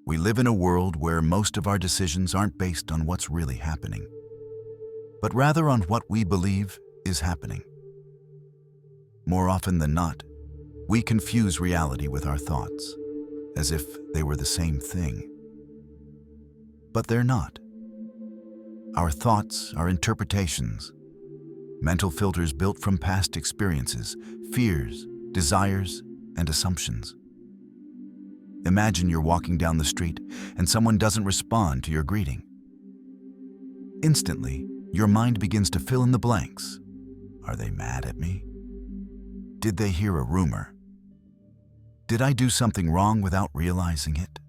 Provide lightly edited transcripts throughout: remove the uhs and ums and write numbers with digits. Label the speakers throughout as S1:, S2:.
S1: We live in a world where most of our decisions aren't based on what's really happening, but rather on what we believe is happening. More often than not, we confuse reality with our thoughts, as if they were the same thing. But they're not. Our thoughts are interpretations, mental filters built from past experiences, fears, desires, and assumptions. Imagine you're walking down the street and someone doesn't respond to your greeting. Instantly, your mind begins to fill in the blanks. Are they mad at me? Did they hear a rumor? Did I do something wrong without realizing it?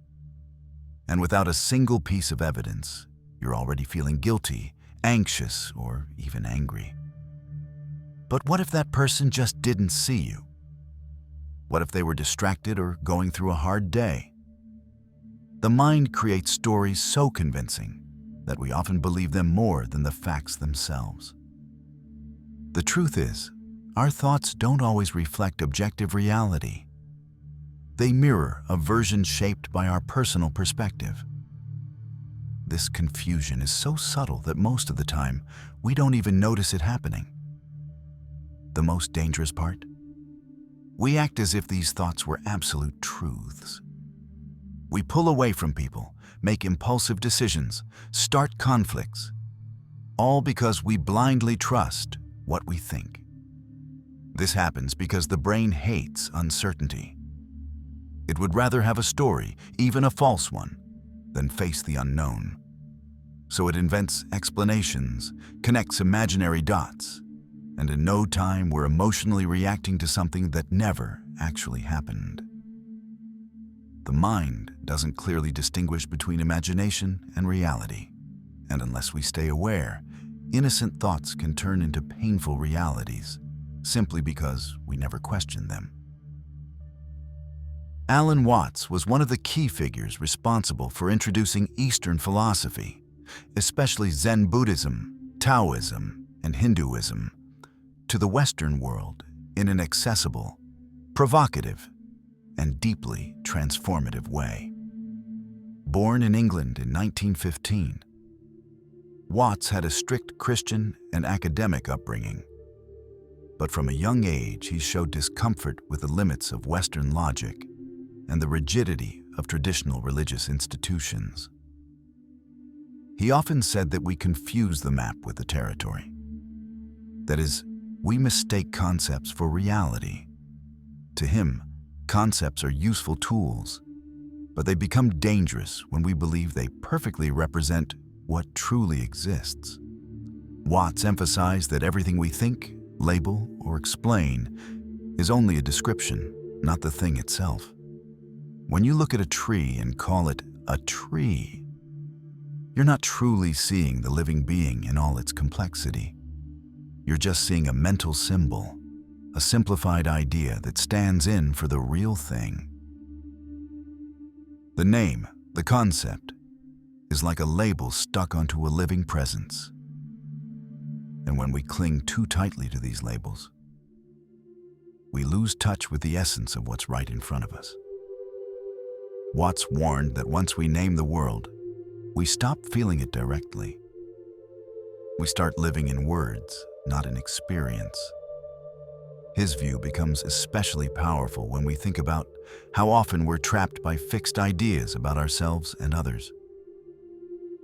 S1: And without a single piece of evidence, you're already feeling guilty, anxious, or even angry. But what if that person just didn't see you? What if they were distracted or going through a hard day? The mind creates stories so convincing that we often believe them more than the facts themselves. The truth is, our thoughts don't always reflect objective reality. They mirror a version shaped by our personal perspective. This confusion is so subtle that most of the time, we don't even notice it happening. The most dangerous part? We act as if these thoughts were absolute truths. We pull away from people, make impulsive decisions, start conflicts, all because we blindly trust what we think. This happens because the brain hates uncertainty. It would rather have a story, even a false one, than face the unknown. So it invents explanations, connects imaginary dots, and in no time we're emotionally reacting to something that never actually happened. The mind doesn't clearly distinguish between imagination and reality, and unless we stay aware, innocent thoughts can turn into painful realities, simply because we never questioned them. Alan Watts was one of the key figures responsible for introducing Eastern philosophy, especially Zen Buddhism, Taoism, and Hinduism, to the Western world in an accessible, provocative, and deeply transformative way. Born in England in 1915, Watts had a strict Christian and academic upbringing, but from a young age he showed discomfort with the limits of Western logic and the rigidity of traditional religious institutions. He often said that we confuse the map with the territory. That is, we mistake concepts for reality. To him, concepts are useful tools, but they become dangerous when we believe they perfectly represent what truly exists. Watts emphasized that everything we think, label, or explain is only a description, not the thing itself. When you look at a tree and call it a tree, you're not truly seeing the living being in all its complexity. You're just seeing a mental symbol, a simplified idea that stands in for the real thing. The name, the concept, is like a label stuck onto a living presence. And when we cling too tightly to these labels, we lose touch with the essence of what's right in front of us. Watts warned that once we name the world, we stop feeling it directly. We start living in words, not in experience. His view becomes especially powerful when we think about how often we're trapped by fixed ideas about ourselves and others.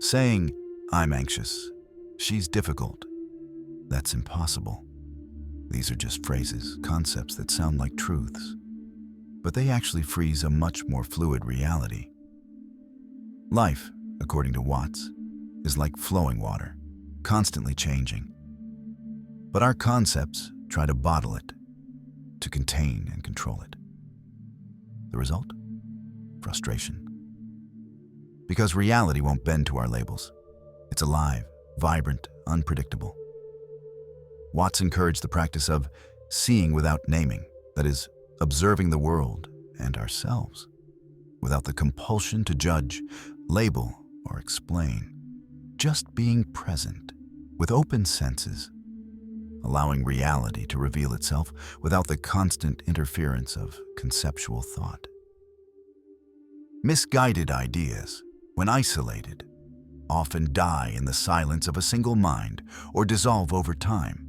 S1: Saying, "I'm anxious," "she's difficult," "that's impossible." These are just phrases, concepts that sound like truths, but they actually freeze a much more fluid reality. Life, according to Watts, is like flowing water, constantly changing. But our concepts try to bottle it, to contain and control it. The result? Frustration. Because reality won't bend to our labels. It's alive, vibrant, unpredictable. Watts encouraged the practice of seeing without naming, that is, observing the world and ourselves, without the compulsion to judge, label, or explain. Just being present, with open senses, allowing reality to reveal itself without the constant interference of conceptual thought. Misguided ideas, when isolated, often die in the silence of a single mind or dissolve over time.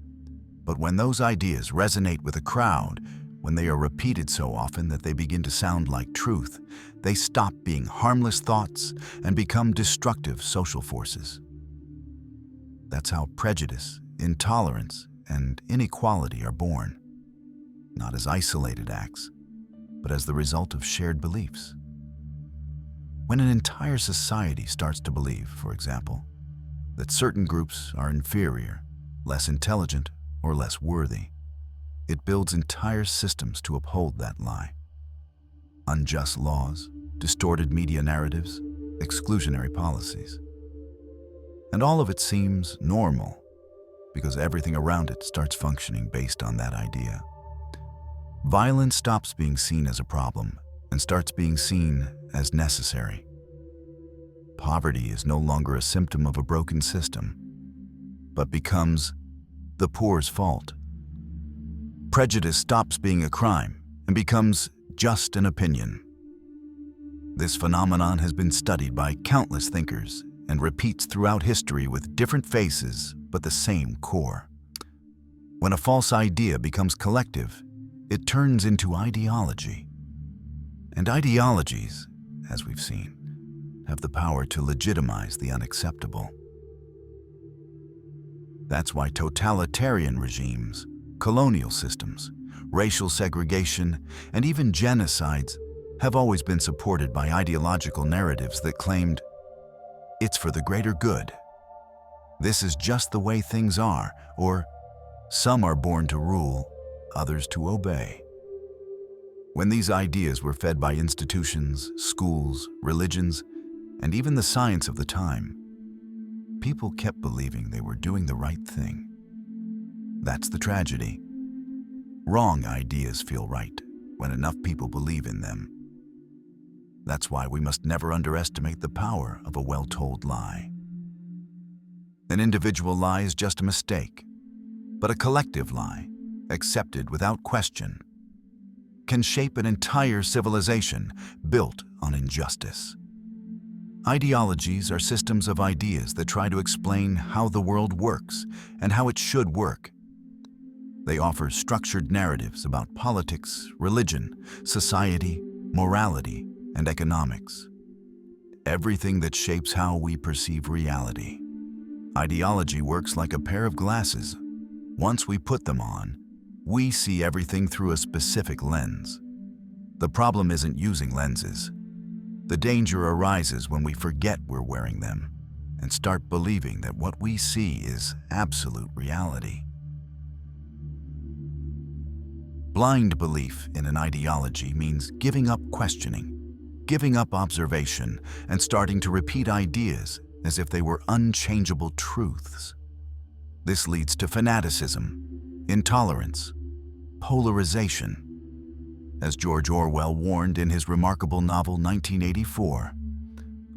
S1: But when those ideas resonate with a crowd, when they are repeated so often that they begin to sound like truth, they stop being harmless thoughts and become destructive social forces. That's how prejudice, intolerance, and inequality are born, not as isolated acts, but as the result of shared beliefs. When an entire society starts to believe, for example, that certain groups are inferior, less intelligent, or less worthy, it builds entire systems to uphold that lie. Unjust laws, distorted media narratives, exclusionary policies. And all of it seems normal because everything around it starts functioning based on that idea. Violence stops being seen as a problem and starts being seen as necessary. Poverty is no longer a symptom of a broken system, but becomes the poor's fault. Prejudice stops being a crime and becomes just an opinion. This phenomenon has been studied by countless thinkers and repeats throughout history with different faces but the same core. When a false idea becomes collective, it turns into ideology. And ideologies, as we've seen, have the power to legitimize the unacceptable. That's why totalitarian regimes, colonial systems, racial segregation, and even genocides have always been supported by ideological narratives that claimed, "It's for the greater good," "This is just the way things are," or "Some are born to rule, others to obey." When these ideas were fed by institutions, schools, religions, and even the science of the time, people kept believing they were doing the right thing. That's the tragedy. Wrong ideas feel right when enough people believe in them. That's why we must never underestimate the power of a well-told lie. An individual lie is just a mistake, but a collective lie, accepted without question, can shape an entire civilization built on injustice. Ideologies are systems of ideas that try to explain how the world works and how it should work. They offer structured narratives about politics, religion, society, morality, and economics. Everything that shapes how we perceive reality. Ideology works like a pair of glasses. Once we put them on, we see everything through a specific lens. The problem isn't using lenses. The danger arises when we forget we're wearing them and start believing that what we see is absolute reality. Blind belief in an ideology means giving up questioning, giving up observation, and starting to repeat ideas as if they were unchangeable truths. This leads to fanaticism, intolerance, polarization. As George Orwell warned in his remarkable novel 1984,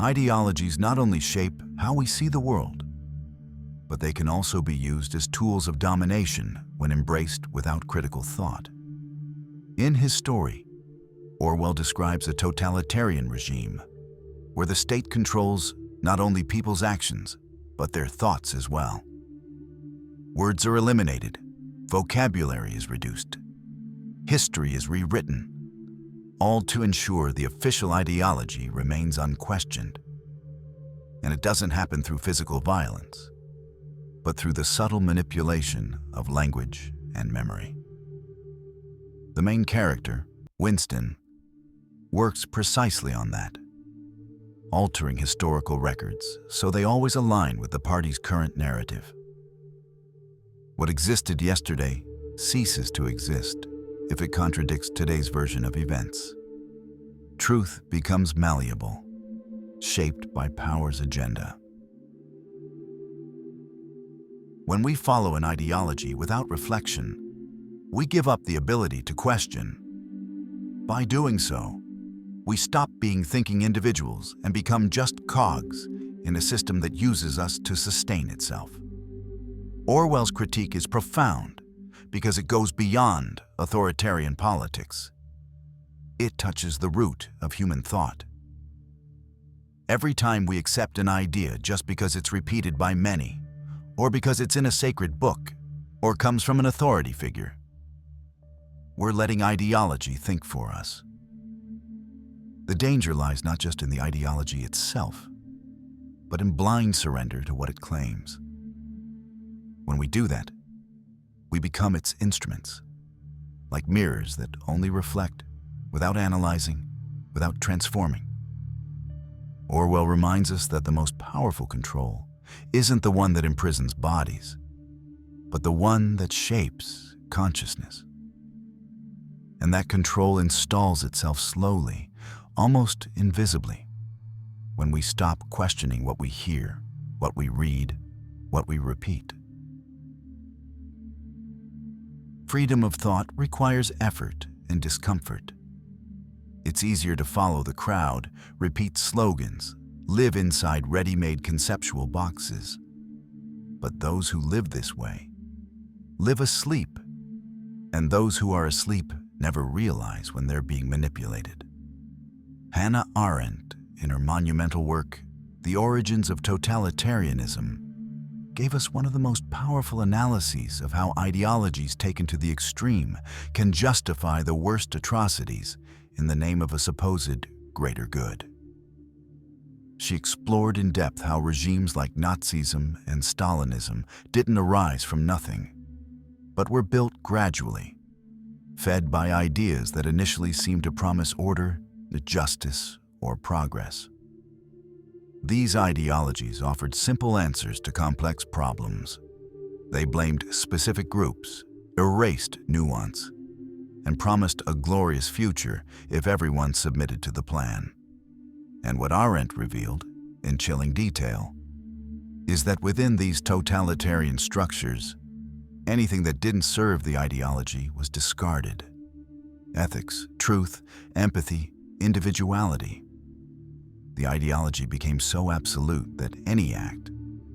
S1: ideologies not only shape how we see the world, but they can also be used as tools of domination when embraced without critical thought. In his story, Orwell describes a totalitarian regime where the state controls not only people's actions, but their thoughts as well. Words are eliminated, vocabulary is reduced, history is rewritten, all to ensure the official ideology remains unquestioned. And it doesn't happen through physical violence, but through the subtle manipulation of language and memory. The main character, Winston, works precisely on that, altering historical records so they always align with the party's current narrative. What existed yesterday ceases to exist if it contradicts today's version of events. Truth becomes malleable, shaped by power's agenda. When we follow an ideology without reflection, we give up the ability to question. By doing so, we stop being thinking individuals and become just cogs in a system that uses us to sustain itself. Orwell's critique is profound because it goes beyond authoritarian politics. It touches the root of human thought, Every time we accept an idea just because it's repeated by many, or because it's in a sacred book, or comes from an authority figure, we're letting ideology think for us. The danger lies not just in the ideology itself, but in blind surrender to what it claims. When we do that, we become its instruments, like mirrors that only reflect, without analyzing, without transforming. Orwell reminds us that the most powerful control isn't the one that imprisons bodies, but the one that shapes consciousness. And that control installs itself slowly, almost invisibly, when we stop questioning what we hear, what we read, what we repeat. Freedom of thought requires effort and discomfort. It's easier to follow the crowd, repeat slogans, live inside ready-made conceptual boxes. But those who live this way live asleep, and those who are asleep never realize when they're being manipulated. Hannah Arendt, in her monumental work, The Origins of Totalitarianism, gave us one of the most powerful analyses of how ideologies taken to the extreme can justify the worst atrocities in the name of a supposed greater good. She explored in depth how regimes like Nazism and Stalinism didn't arise from nothing, but were built gradually, fed by ideas that initially seemed to promise order, justice, or progress. These ideologies offered simple answers to complex problems. They blamed specific groups, erased nuance, and promised a glorious future if everyone submitted to the plan. And what Arendt revealed, in chilling detail, is that within these totalitarian structures, anything that didn't serve the ideology was discarded. Ethics, truth, empathy, individuality. The ideology became so absolute that any act,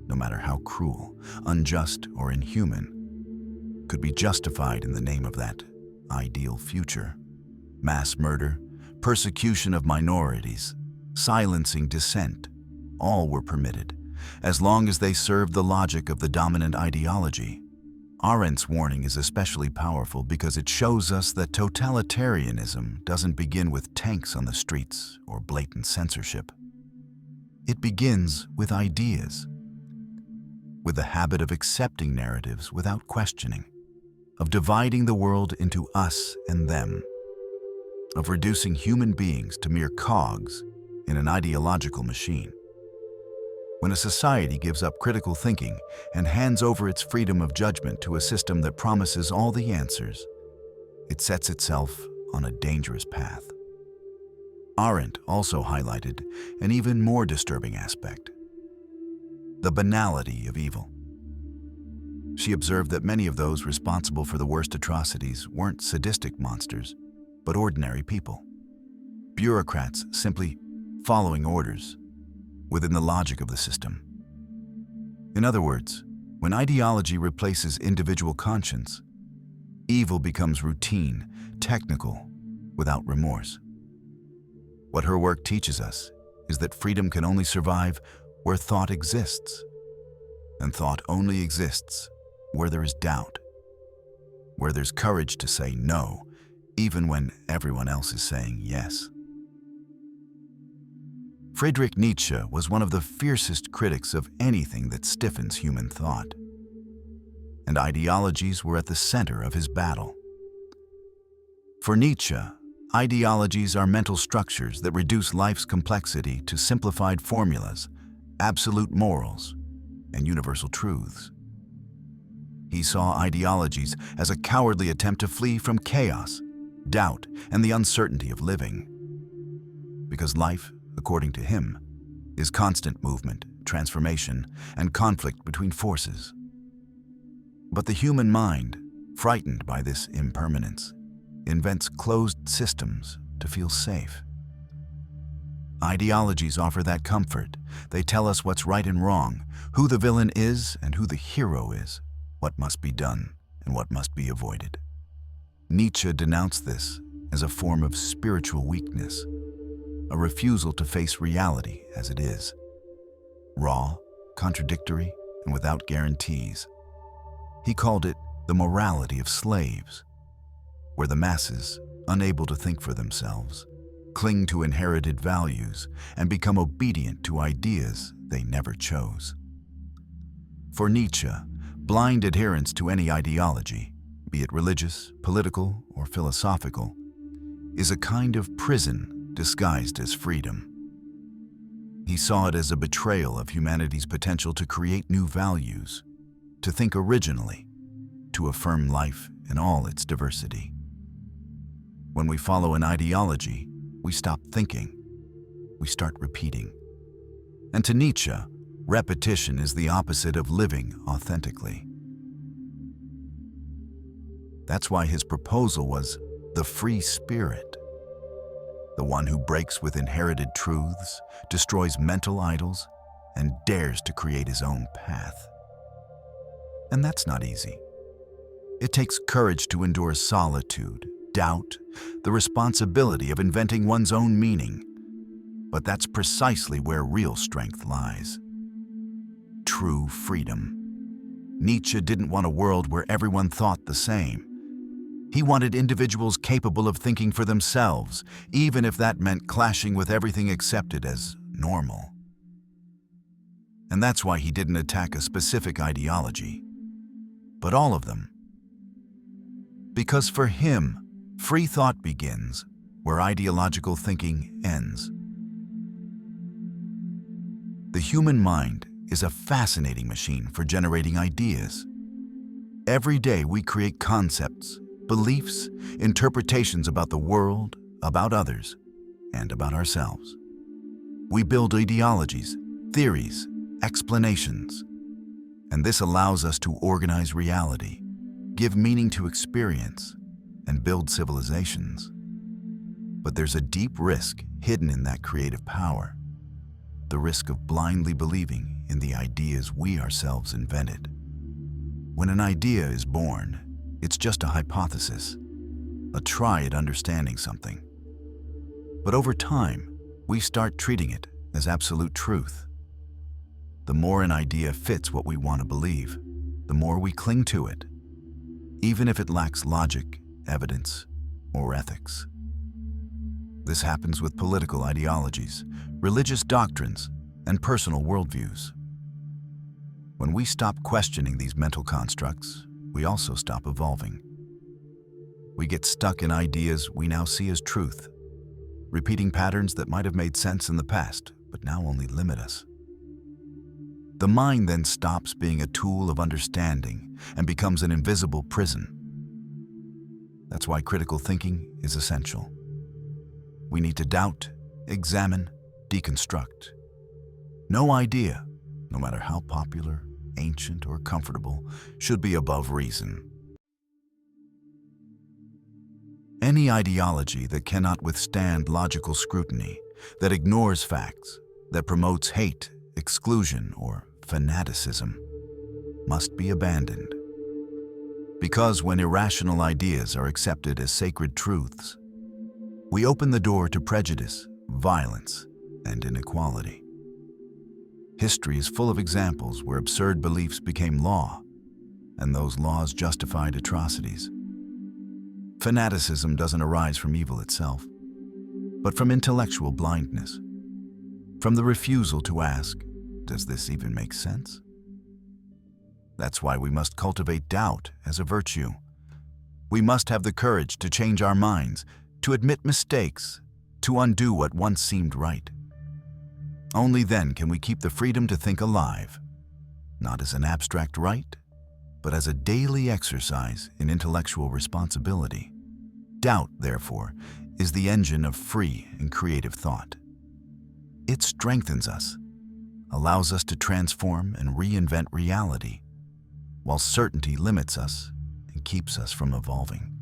S1: no matter how cruel, unjust, or inhuman, could be justified in the name of that ideal future. Mass murder, persecution of minorities, silencing dissent, all were permitted, as long as they served the logic of the dominant ideology. Arendt's warning is especially powerful because it shows us that totalitarianism doesn't begin with tanks on the streets or blatant censorship. It begins with ideas, with the habit of accepting narratives without questioning, of dividing the world into us and them, of reducing human beings to mere cogs in an ideological machine. When a society gives up critical thinking and hands over its freedom of judgment to a system that promises all the answers, it sets itself on a dangerous path. Arendt also highlighted an even more disturbing aspect: the banality of evil. She observed that many of those responsible for the worst atrocities weren't sadistic monsters, but ordinary people. Bureaucrats simply following orders within the logic of the system. In other words, when ideology replaces individual conscience, evil becomes routine, technical, without remorse. What her work teaches us is that freedom can only survive where thought exists, and thought only exists where there is doubt, where there's courage to say no, even when everyone else is saying yes. Friedrich Nietzsche was one of the fiercest critics of anything that stiffens human thought, and ideologies were at the center of his battle. For Nietzsche, ideologies are mental structures that reduce life's complexity to simplified formulas, absolute morals, and universal truths. He saw ideologies as a cowardly attempt to flee from chaos, doubt, and the uncertainty of living. Because life, according to him, is constant movement, transformation, and conflict between forces. But the human mind, frightened by this impermanence, invents closed systems to feel safe. Ideologies offer that comfort. They tell us what's right and wrong, who the villain is and who the hero is, what must be done and what must be avoided. Nietzsche denounced this as a form of spiritual weakness, a refusal to face reality as it is. Raw, contradictory, and without guarantees. He called it the morality of slaves, where the masses, unable to think for themselves, cling to inherited values and become obedient to ideas they never chose. For Nietzsche, blind adherence to any ideology, be it religious, political, or philosophical, is a kind of prison disguised as freedom. He saw it as a betrayal of humanity's potential to create new values, to think originally, to affirm life in all its diversity. When we follow an ideology, we stop thinking, we start repeating. And to Nietzsche, repetition is the opposite of living authentically. That's why his proposal was the free spirit, the one who breaks with inherited truths, destroys mental idols, and dares to create his own path. And that's not easy. It takes courage to endure solitude, doubt, the responsibility of inventing one's own meaning. But that's precisely where real strength lies. True freedom. Nietzsche didn't want a world where everyone thought the same. He wanted individuals capable of thinking for themselves, even if that meant clashing with everything accepted as normal. And that's why he didn't attack a specific ideology, but all of them. Because for him, free thought begins where ideological thinking ends. The human mind is a fascinating machine for generating ideas. Every day we create concepts, beliefs, interpretations about the world, about others, and about ourselves. We build ideologies, theories, explanations, and this allows us to organize reality, give meaning to experience, and build civilizations. But there's a deep risk hidden in that creative power, the risk of blindly believing in the ideas we ourselves invented. When an idea is born, it's just a hypothesis, a try at understanding something. But over time, we start treating it as absolute truth. The more an idea fits what we want to believe, the more we cling to it, even if it lacks logic, evidence, or ethics. This happens with political ideologies, religious doctrines, and personal worldviews. When we stop questioning these mental constructs, we also stop evolving. We get stuck in ideas we now see as truth, repeating patterns that might have made sense in the past, but now only limit us. The mind then stops being a tool of understanding and becomes an invisible prison. That's why critical thinking is essential. We need to doubt, examine, deconstruct. No idea, no matter how popular, ancient, or comfortable, should be above reason. Any ideology that cannot withstand logical scrutiny, that ignores facts, that promotes hate, exclusion, or fanaticism, must be abandoned. Because when irrational ideas are accepted as sacred truths, we open the door to prejudice, violence, and inequality. History is full of examples where absurd beliefs became law, and those laws justified atrocities. Fanaticism doesn't arise from evil itself, but from intellectual blindness, from the refusal to ask, does this even make sense? That's why we must cultivate doubt as a virtue. We must have the courage to change our minds, to admit mistakes, to undo what once seemed right. Only then can we keep the freedom to think alive, not as an abstract right, but as a daily exercise in intellectual responsibility. Doubt, therefore, is the engine of free and creative thought. It strengthens us, allows us to transform and reinvent reality, while certainty limits us and keeps us from evolving.